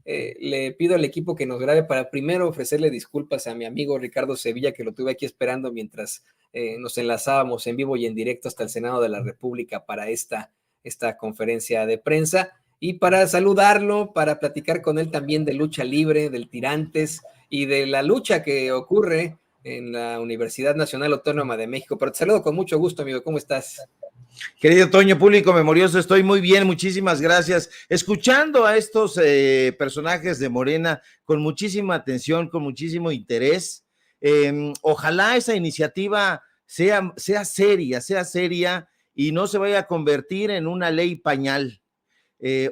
Le pido al equipo que nos grabe para primero ofrecerle disculpas a mi amigo Ricardo Sevilla, que lo tuve aquí esperando mientras nos enlazábamos en vivo y en directo hasta el Senado de la República para esta conferencia de prensa, y para saludarlo, para platicar con él también de lucha libre, del Tirantes y de la lucha que ocurre en la Universidad Nacional Autónoma de México. Pero te saludo con mucho gusto, amigo. ¿Cómo estás? Querido Toño, público memorioso, estoy muy bien, muchísimas gracias. Escuchando a estos personajes de Morena con muchísima atención, con muchísimo interés. Ojalá esa iniciativa sea seria y no se vaya a convertir en una ley pañal.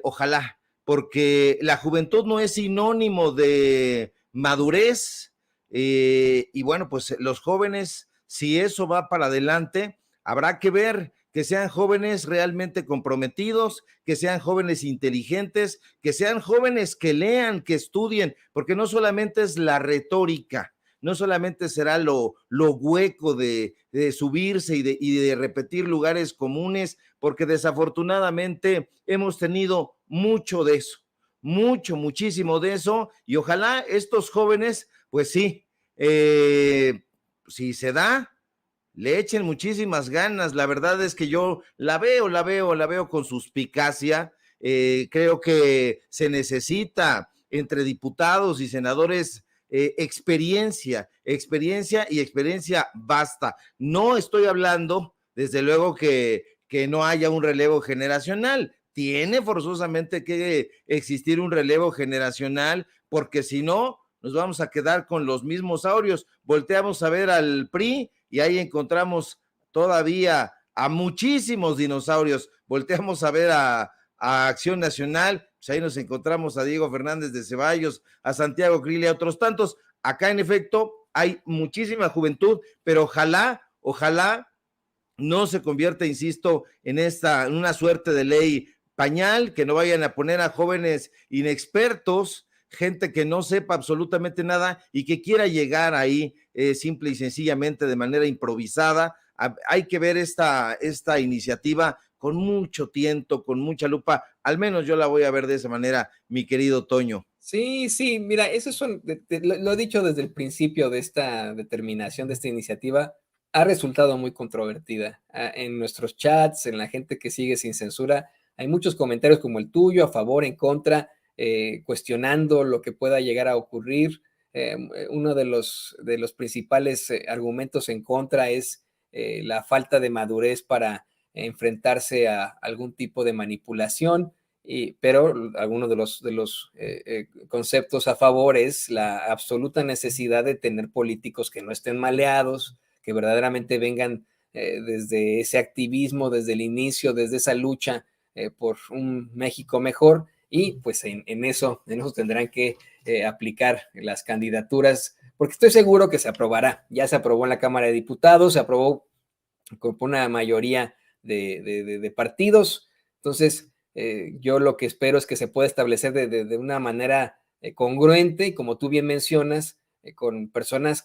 Ojalá, porque la juventud no es sinónimo de madurez, y bueno, pues los jóvenes, si eso va para adelante, habrá que ver que sean jóvenes realmente comprometidos, que sean jóvenes inteligentes, que sean jóvenes que lean, que estudien, porque no solamente es la retórica, no solamente será lo hueco de subirse y de repetir lugares comunes, porque desafortunadamente hemos tenido mucho de eso, muchísimo de eso, y ojalá estos jóvenes, pues sí, si se da, le echen muchísimas ganas. La verdad es que yo la veo con suspicacia. Creo que se necesita entre diputados y senadores experiencia basta. No estoy hablando, desde luego, que no haya un relevo generacional. Tiene forzosamente que existir un relevo generacional, porque si no, nos vamos a quedar con los mismos aureos. Volteamos a ver al PRI y ahí encontramos todavía a muchísimos dinosaurios. Volteamos a ver a Acción Nacional, pues ahí nos encontramos a Diego Fernández de Ceballos, a Santiago Krill y a otros tantos. Acá, en efecto, hay muchísima juventud, pero ojalá no se convierta, insisto, en una suerte de ley pañal, que no vayan a poner a jóvenes inexpertos, gente que no sepa absolutamente nada y que quiera llegar ahí simple y sencillamente de manera improvisada. Hay que ver esta iniciativa con mucho tiento, con mucha lupa. Al menos yo la voy a ver de esa manera, mi querido Toño. Sí, mira, eso lo he dicho desde el principio de esta determinación, de esta iniciativa, ha resultado muy controvertida. En nuestros chats, en la gente que sigue Sin Censura, hay muchos comentarios como el tuyo, a favor, en contra, cuestionando lo que pueda llegar a ocurrir. Uno de los principales argumentos en contra es la falta de madurez para enfrentarse a algún tipo de manipulación. Pero algunos de los conceptos a favor es la absoluta necesidad de tener políticos que no estén maleados, que verdaderamente vengan desde ese activismo, desde el inicio, desde esa lucha por un México mejor, y pues en eso tendrán que aplicar las candidaturas, porque estoy seguro que se aprobará. Ya se aprobó en la Cámara de Diputados, se aprobó con una mayoría de partidos. Entonces, yo lo que espero es que se pueda establecer de una manera congruente, y como tú bien mencionas, con personas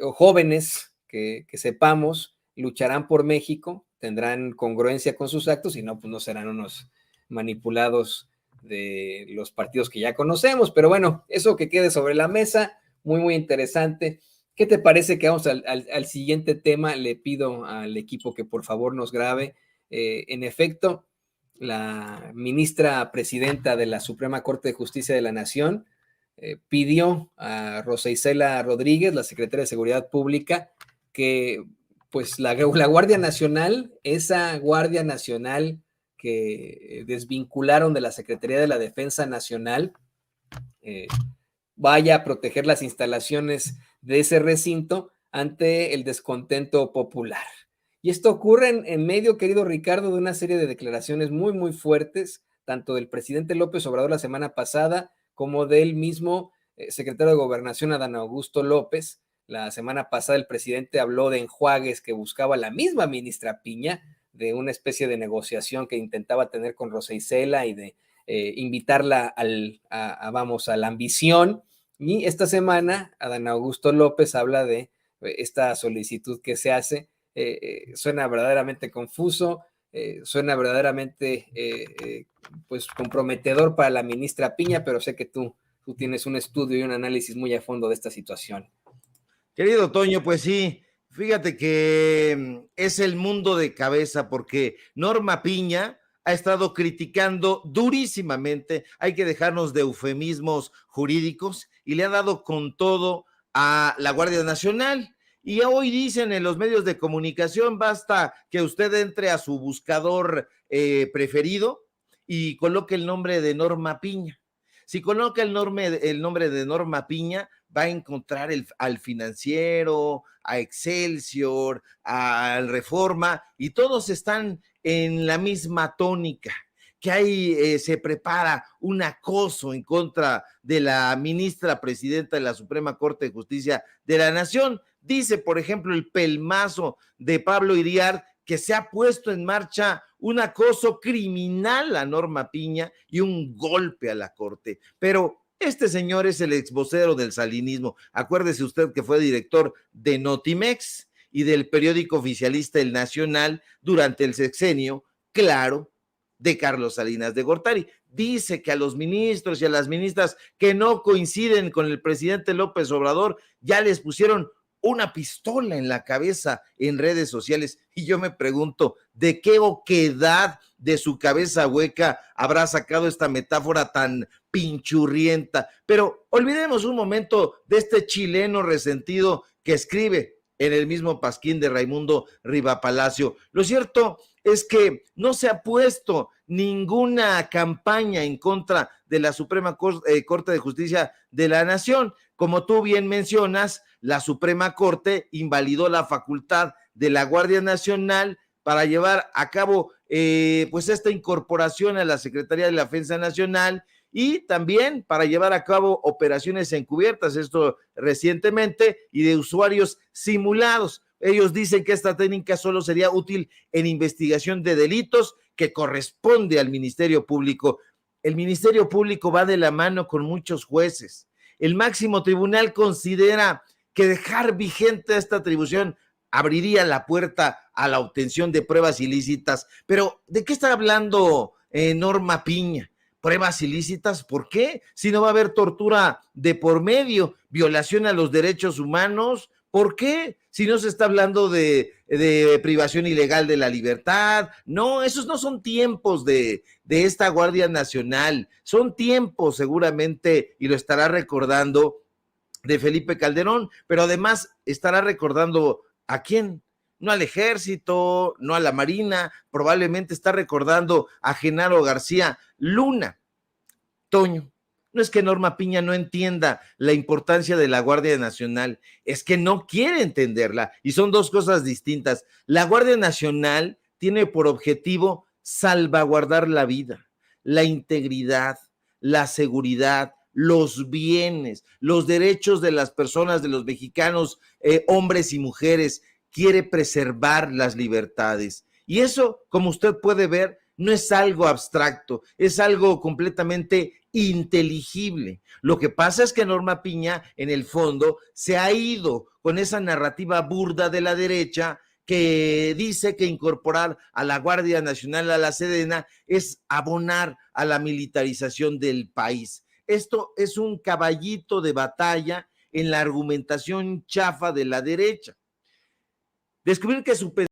o jóvenes que sepamos lucharán por México, tendrán congruencia con sus actos, y no, pues no serán unos manipulados de los partidos que ya conocemos. Pero bueno, eso que quede sobre la mesa, muy interesante. ¿Qué te parece que vamos al siguiente tema? Le pido al equipo que por favor nos grabe. En efecto, la ministra presidenta de la Suprema Corte de Justicia de la Nación pidió a Rosa Isela Rodríguez, la secretaria de Seguridad Pública, que pues la Guardia Nacional, esa Guardia Nacional que desvincularon de la Secretaría de la Defensa Nacional, vaya a proteger las instalaciones de ese recinto ante el descontento popular. Y esto ocurre en medio, querido Ricardo, de una serie de declaraciones muy fuertes, tanto del presidente López Obrador la semana pasada, como del mismo secretario de Gobernación, Adán Augusto López. La semana pasada el presidente habló de enjuagues que buscaba la misma ministra Piña, de una especie de negociación que intentaba tener con Rosa Isela y de invitarla a la ambición. Y esta semana Adán Augusto López habla de esta solicitud que se hace. Suena verdaderamente confuso. suena verdaderamente pues comprometedor para la ministra Piña, pero sé que tú tienes un estudio y un análisis muy a fondo de esta situación. Querido Toño, pues sí, fíjate que es el mundo de cabeza porque Norma Piña ha estado criticando durísimamente, hay que dejarnos de eufemismos jurídicos, y le ha dado con todo a la Guardia Nacional. Y hoy dicen en los medios de comunicación, basta que usted entre a su buscador preferido y coloque el nombre de Norma Piña. Si coloca el nombre de Norma Piña, va a encontrar al Financiero, a Excelsior, al Reforma, y todos están en la misma tónica, que ahí se prepara un acoso en contra de la ministra presidenta de la Suprema Corte de Justicia de la Nación. Dice, por ejemplo, el pelmazo de Pablo Iriart que se ha puesto en marcha un acoso criminal a Norma Piña y un golpe a la Corte. Pero este señor es el exvocero del salinismo. Acuérdese usted que fue director de Notimex y del periódico oficialista El Nacional durante el sexenio, claro, de Carlos Salinas de Gortari. Dice que a los ministros y a las ministras que no coinciden con el presidente López Obrador ya les pusieron una pistola en la cabeza en redes sociales, y yo me pregunto, ¿de qué oquedad de su cabeza hueca habrá sacado esta metáfora tan pinchurrienta? Pero olvidemos un momento de este chileno resentido que escribe en el mismo pasquín de Raimundo Rivapalacio. Lo cierto es que no se ha puesto ninguna campaña en contra de la Suprema Corte de Justicia de la Nación. Como tú bien mencionas, la Suprema Corte invalidó la facultad de la Guardia Nacional para llevar a cabo pues esta incorporación a la Secretaría de la Defensa Nacional, y también para llevar a cabo operaciones encubiertas, esto recientemente, y de usuarios simulados. Ellos dicen que esta técnica solo sería útil en investigación de delitos que corresponde al Ministerio Público. El Ministerio Público va de la mano con muchos jueces. El máximo tribunal considera que dejar vigente esta atribución abriría la puerta a la obtención de pruebas ilícitas. Pero, ¿de qué está hablando Norma Piña? ¿Pruebas ilícitas? ¿Por qué? Si no va a haber tortura de por medio, violación a los derechos humanos, ¿por qué? Si no se está hablando de privación ilegal de la libertad. No, esos no son tiempos de esta Guardia Nacional, son tiempos seguramente, y lo estará recordando, de Felipe Calderón, pero además estará recordando ¿a quién? No al Ejército, no a la Marina, probablemente está recordando a Genaro García Luna. Toño, no es que Norma Piña no entienda la importancia de la Guardia Nacional, es que no quiere entenderla, y son dos cosas distintas. La Guardia Nacional tiene por objetivo salvaguardar la vida, la integridad, la seguridad, los bienes, los derechos de las personas, de los mexicanos, hombres y mujeres. Quiere preservar las libertades. Y eso, como usted puede ver, no es algo abstracto, es algo completamente inteligible. Lo que pasa es que Norma Piña, en el fondo, se ha ido con esa narrativa burda de la derecha que dice que incorporar a la Guardia Nacional a la Sedena es abonar a la militarización del país. Esto es un caballito de batalla en la argumentación chafa de la derecha. Descubrir que su pensamiento,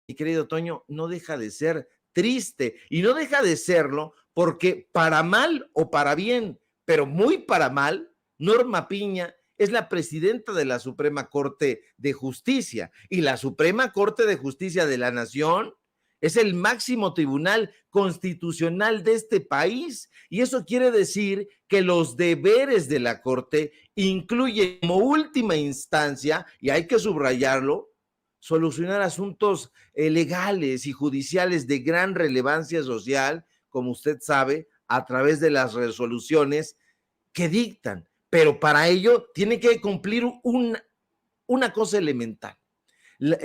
mi querido Toño, no deja de ser triste, y no deja de serlo porque, para mal o para bien, pero muy para mal, Norma Piña es la presidenta de la Suprema Corte de Justicia, y la Suprema Corte de Justicia de la Nación es el máximo tribunal constitucional de este país, y eso quiere decir que los deberes de la Corte incluyen como última instancia, y hay que subrayarlo, solucionar asuntos legales y judiciales de gran relevancia social, como usted sabe, a través de las resoluciones que dictan. Pero para ello tiene que cumplir una cosa elemental: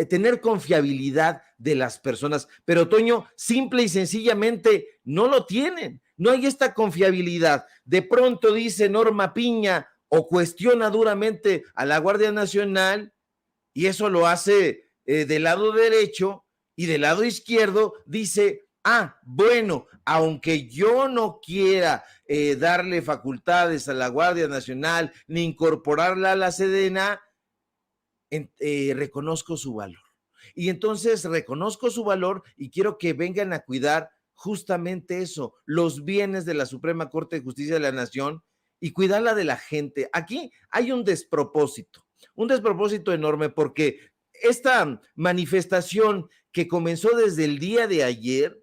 tener confiabilidad de las personas. Pero, Toño, simple y sencillamente no lo tienen. No hay esta confiabilidad. De pronto dice Norma Piña o cuestiona duramente a la Guardia Nacional, y eso lo hace del lado derecho, Y del lado izquierdo dice, bueno, aunque yo no quiera darle facultades a la Guardia Nacional ni incorporarla a la Sedena, reconozco su valor. Y entonces reconozco su valor y quiero que vengan a cuidar justamente eso, los bienes de la Suprema Corte de Justicia de la Nación y cuidarla de la gente. Aquí hay un despropósito enorme, porque esta manifestación que comenzó desde el día de ayer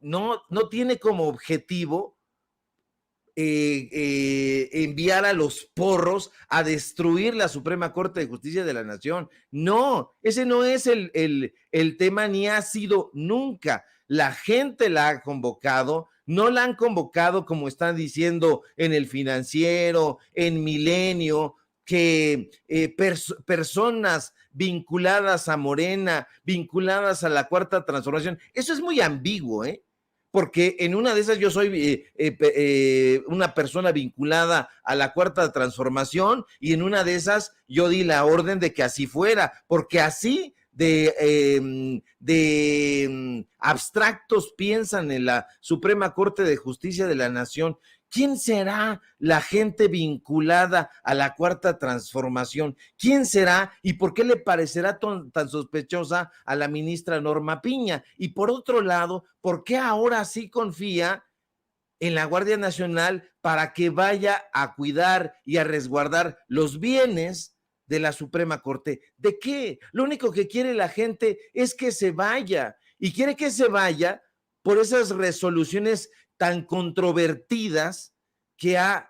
no tiene como objetivo enviar a los porros a destruir la Suprema Corte de Justicia de la Nación. No, ese no es el tema, ni ha sido nunca. La gente la ha convocado, no la han convocado como están diciendo en El Financiero, en Milenio, que personas vinculadas a Morena, vinculadas a la Cuarta Transformación. Eso es muy ambiguo, porque en una de esas yo soy una persona vinculada a la Cuarta Transformación y en una de esas yo di la orden de que así fuera, porque así de abstractos piensan en la Suprema Corte de Justicia de la Nación. ¿Quién será la gente vinculada a la Cuarta Transformación? ¿Quién será y por qué le parecerá tan sospechosa a la ministra Norma Piña? Y por otro lado, ¿por qué ahora sí confía en la Guardia Nacional para que vaya a cuidar y a resguardar los bienes de la Suprema Corte? ¿De qué? Lo único que quiere la gente es que se vaya, y quiere que se vaya por esas resoluciones tan controvertidas que la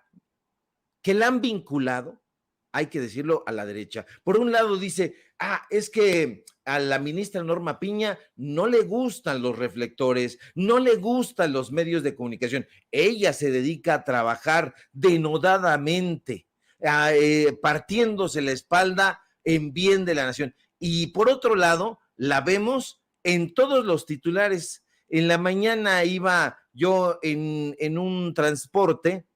han vinculado, hay que decirlo, a la derecha. Por un lado dice, es que a la ministra Norma Piña no le gustan los reflectores, no le gustan los medios de comunicación. Ella se dedica a trabajar denodadamente, partiéndose la espalda en bien de la nación. Y por otro lado, la vemos en todos los titulares. En la mañana iba yo en un transporte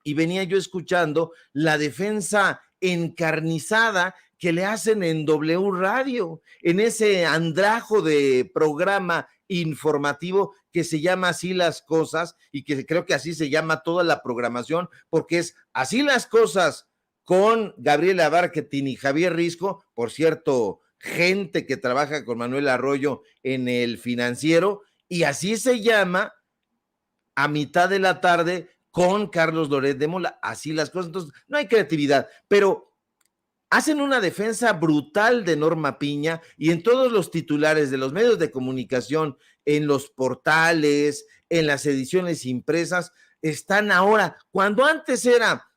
y venía yo escuchando la defensa encarnizada que le hacen en W Radio, en ese andrajo de programa informativo que se llama Así las Cosas, y que creo que así se llama toda la programación, porque es Así las Cosas con Gabriela Barquetín y Javier Risco, por cierto, gente que trabaja con Manuel Arroyo en El Financiero, y así se llama a mitad de la tarde con Carlos Loret de Mola. Así las cosas. Entonces, no hay creatividad, pero hacen una defensa brutal de Norma Piña, y en todos los titulares de los medios de comunicación, en los portales, en las ediciones impresas, están ahora, cuando antes era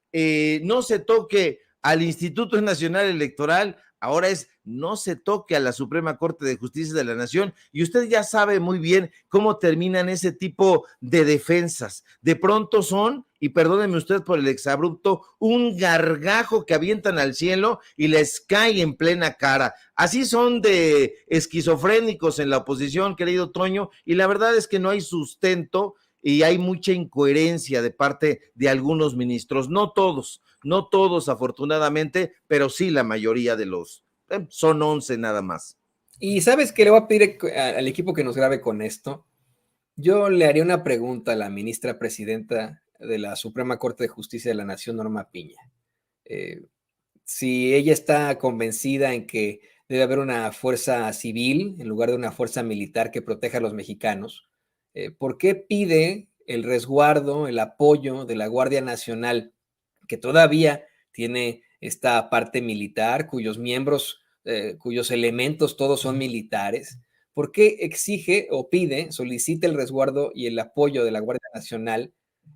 no se toque al Instituto Nacional Electoral, ahora es no se toque a la Suprema Corte de Justicia de la Nación, y usted ya sabe muy bien cómo terminan ese tipo de defensas. De pronto son, y perdóneme usted por el exabrupto, un gargajo que avientan al cielo y les cae en plena cara. Así son de esquizofrénicos en la oposición, querido Toño, y la verdad es que no hay sustento y hay mucha incoherencia de parte de algunos ministros. No todos afortunadamente, pero sí la mayoría de los. Son 11 nada más. Y sabes que le voy a pedir al equipo que nos grabe con esto. Yo le haría una pregunta a la ministra presidenta de la Suprema Corte de Justicia de la Nación, Norma Piña. Si ella está convencida en que debe haber una fuerza civil en lugar de una fuerza militar que proteja a los mexicanos, ¿por qué pide el resguardo, el apoyo de la Guardia Nacional, que todavía tiene esta parte militar, cuyos miembros, cuyos elementos todos son militares? ¿Por qué exige o pide, solicita el resguardo y el apoyo de la Guardia Nacional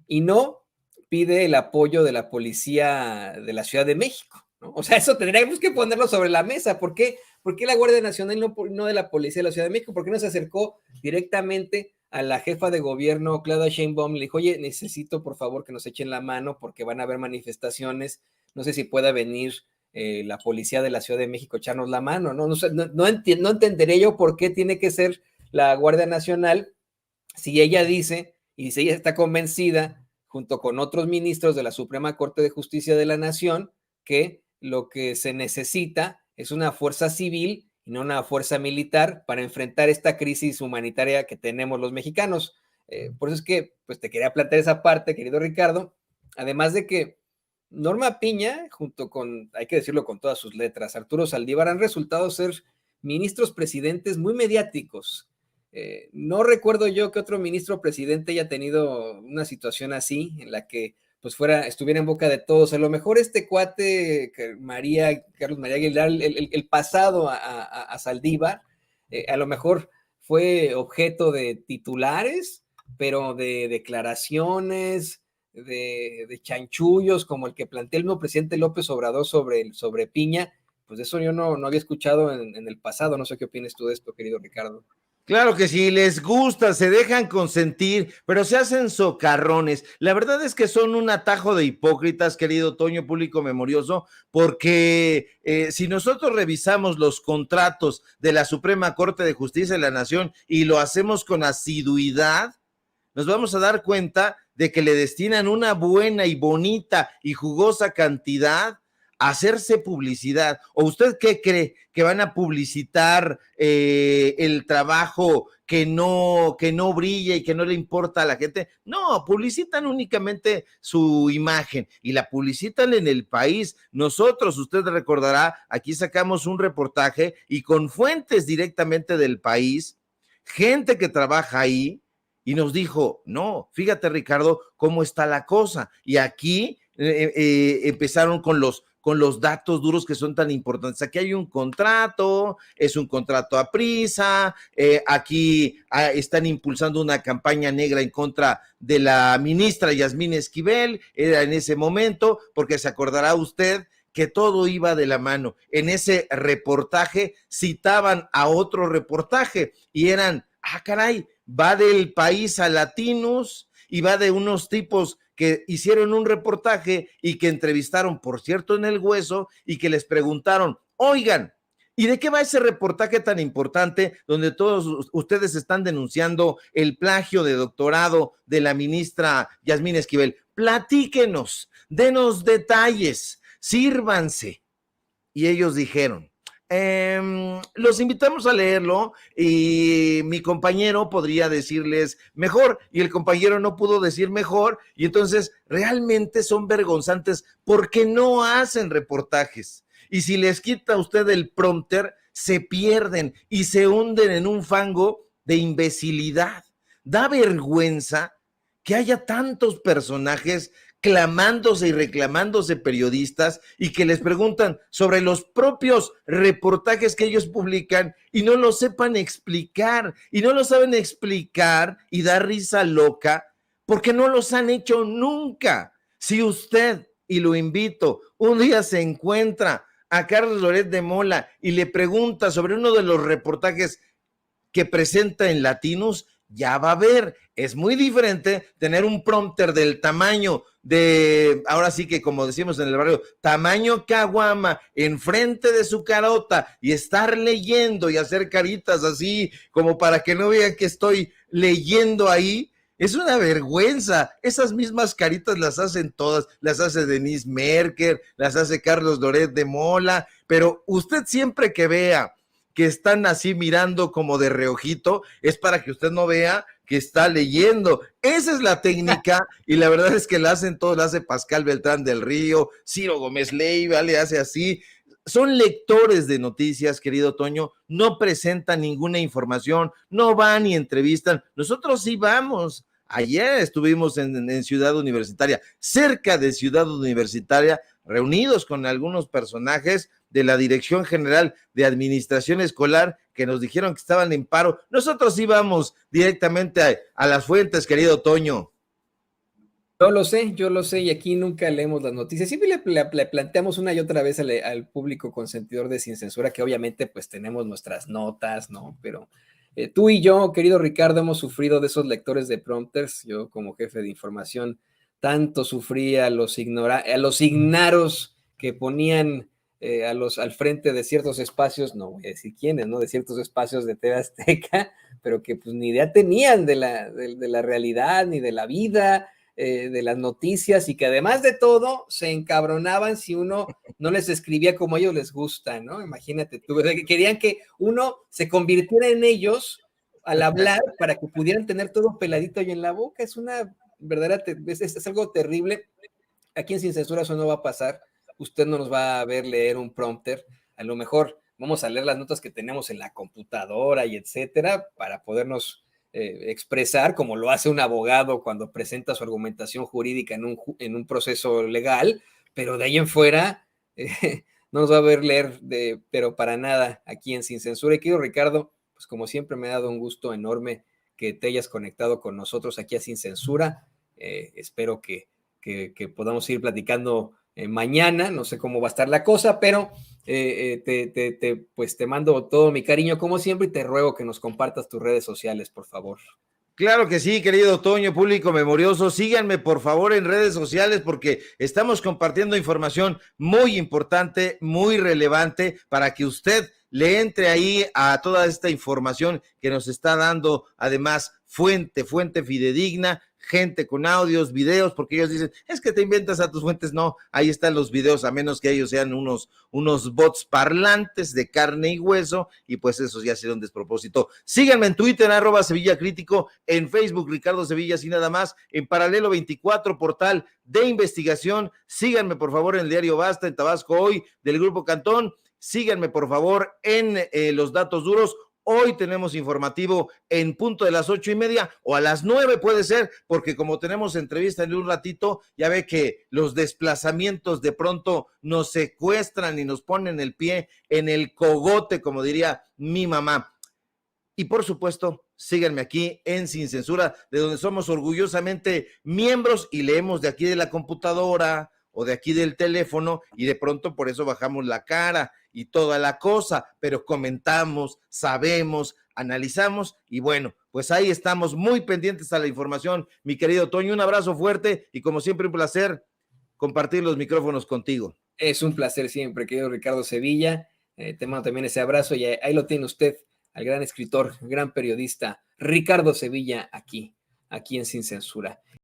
y no pide el apoyo de la policía de la Ciudad de México? ¿No? O sea, eso tendríamos que ponerlo sobre la mesa. ¿Por qué la Guardia Nacional no de la policía de la Ciudad de México? ¿Por qué no se acercó directamente a la jefa de gobierno, Claudia Sheinbaum? Le dijo, oye, necesito por favor que nos echen la mano porque van a haber manifestaciones, no sé si pueda venir la policía de la Ciudad de México echarnos la mano. No entenderé yo por qué tiene que ser la Guardia Nacional si ella dice, y si ella está convencida, junto con otros ministros de la Suprema Corte de Justicia de la Nación, que lo que se necesita es una fuerza civil y no una fuerza militar para enfrentar esta crisis humanitaria que tenemos los mexicanos. Por eso es que pues, te quería plantear esa parte, querido Ricardo, además de que Norma Piña, junto con, hay que decirlo con todas sus letras, Arturo Saldívar, han resultado ser ministros presidentes muy mediáticos. No recuerdo yo que otro ministro presidente haya tenido una situación así, en la que pues estuviera en boca de todos. A lo mejor este cuate, Carlos María Aguilar, el pasado a Saldívar, a lo mejor fue objeto de titulares, pero de declaraciones, de chanchullos, como el que plantea el mismo presidente López Obrador sobre Piña, pues eso yo no había escuchado en el pasado. No sé qué opinas tú de esto, querido Ricardo. Claro que sí, les gusta, se dejan consentir, pero se hacen socarrones. La verdad es que son un atajo de hipócritas, querido Toño, público memorioso, porque si nosotros revisamos los contratos de la Suprema Corte de Justicia de la Nación y lo hacemos con asiduidad, nos vamos a dar cuenta de que le destinan una buena y bonita y jugosa cantidad a hacerse publicidad. ¿O usted qué cree? ¿Que van a publicitar el trabajo que no brilla y que no le importa a la gente? No, publicitan únicamente su imagen y la publicitan en el país. Nosotros, usted recordará, aquí sacamos un reportaje y con fuentes directamente del país, gente que trabaja ahí, y nos dijo, no, fíjate Ricardo, cómo está la cosa. Y aquí empezaron con los datos duros que son tan importantes. Aquí hay un contrato, es un contrato a prisa, aquí están impulsando una campaña negra en contra de la ministra Yasmín Esquivel, era en ese momento, porque se acordará usted que todo iba de la mano. En ese reportaje citaban a otro reportaje y eran, caray, va del País a Latinos y va de unos tipos que hicieron un reportaje y que entrevistaron, por cierto, en El Hueso, y que les preguntaron, oigan, ¿y de qué va ese reportaje tan importante donde todos ustedes están denunciando el plagio de doctorado de la ministra Yasmín Esquivel? Platíquenos, denos detalles, sírvanse. Y ellos dijeron, los invitamos a leerlo y mi compañero podría decirles mejor, y el compañero no pudo decir mejor, y entonces realmente son vergonzantes porque no hacen reportajes. Y si les quita usted el prompter, se pierden y se hunden en un fango de imbecilidad. Da vergüenza que haya tantos personajes clamándose y reclamándose periodistas y que les preguntan sobre los propios reportajes que ellos publican y no lo sepan explicar, y no lo saben explicar y da risa loca porque no los han hecho nunca. Si usted, y lo invito, un día se encuentra a Carlos Loret de Mola y le pregunta sobre uno de los reportajes que presenta en Latinos, ya va a ver, es muy diferente tener un prompter del tamaño de, ahora sí que como decimos en el barrio, tamaño caguama, enfrente de su carota y estar leyendo y hacer caritas así como para que no vean que estoy leyendo ahí. Es una vergüenza. Esas mismas caritas las hacen todas, las hace Denise Merker, las hace Carlos Loret de Mola, pero usted siempre que vea que están así mirando como de reojito, es para que usted no vea que está leyendo. Esa es la técnica, y la verdad es que la hacen todos, la hace Pascal Beltrán del Río, Ciro Gómez Leiva, le hace así. Son lectores de noticias, querido Toño, no presentan ninguna información, no van y entrevistan. Nosotros sí vamos. Ayer estuvimos en Ciudad Universitaria, cerca de Ciudad Universitaria, reunidos con algunos personajes de la Dirección General de Administración Escolar que nos dijeron que estaban en paro. Nosotros íbamos directamente a las fuentes, querido Toño. Yo lo sé, y aquí nunca leemos las noticias. Siempre le planteamos una y otra vez al público consentidor de Sin Censura que obviamente pues tenemos nuestras notas, ¿no? Pero tú y yo, querido Ricardo, hemos sufrido de esos lectores de prompters. Yo como jefe de información tanto sufrí a los ignaros que ponían al frente de ciertos espacios, no voy a decir quiénes, ¿no? De ciertos espacios de TV Azteca, pero que pues ni idea tenían de la realidad ni de la vida. de las noticias y que además de todo se encabronaban si uno no les escribía como a ellos les gusta, ¿no? Imagínate tú, querían que uno se convirtiera en ellos al hablar para que pudieran tener todo peladito ahí en la boca. Es una verdadera, es algo terrible. Aquí en Sin Censura eso no va a pasar. Usted no nos va a ver leer un prompter. A lo mejor vamos a leer las notas que tenemos en la computadora y etcétera para podernos expresar como lo hace un abogado cuando presenta su argumentación jurídica en un proceso legal, pero de ahí en fuera no nos va a ver leer, pero para nada aquí en Sin Censura. Y querido Ricardo, pues como siempre me ha dado un gusto enorme que te hayas conectado con nosotros aquí a Sin Censura. Espero que podamos ir platicando mañana, no sé cómo va a estar la cosa, pero pues te mando todo mi cariño como siempre y te ruego que nos compartas tus redes sociales, por favor. Claro que sí, querido Toño, público memorioso. Síganme por favor en redes sociales porque estamos compartiendo información muy importante, muy relevante para que usted le entre ahí a toda esta información que nos está dando, además, fuente fidedigna, gente con audios, videos, porque ellos dicen, es que te inventas a tus fuentes. No, ahí están los videos, a menos que ellos sean unos bots parlantes de carne y hueso, y pues eso ya será un despropósito. Síganme en Twitter, @SevillaCrítico, en Facebook, Ricardo Sevilla, y nada más, en Paralelo 24, portal de investigación. Síganme, por favor, en el diario Basta, en Tabasco Hoy, del Grupo Cantón. Síganme, por favor, en Los Datos Duros. Hoy tenemos informativo en punto de las 8:30 o a las 9 puede ser, porque como tenemos entrevista en un ratito, ya ve que los desplazamientos de pronto nos secuestran y nos ponen el pie en el cogote, como diría mi mamá. Y por supuesto, síganme aquí en Sin Censura, de donde somos orgullosamente miembros y leemos de aquí de la computadora o de aquí del teléfono y de pronto por eso bajamos la cara y toda la cosa, pero comentamos, sabemos, analizamos y bueno, pues ahí estamos muy pendientes a la información. Mi querido Toño, un abrazo fuerte y como siempre un placer compartir los micrófonos contigo. Es un placer siempre, querido Ricardo Sevilla. Te mando también ese abrazo y ahí lo tiene usted, al gran escritor, gran periodista Ricardo Sevilla aquí en Sin Censura.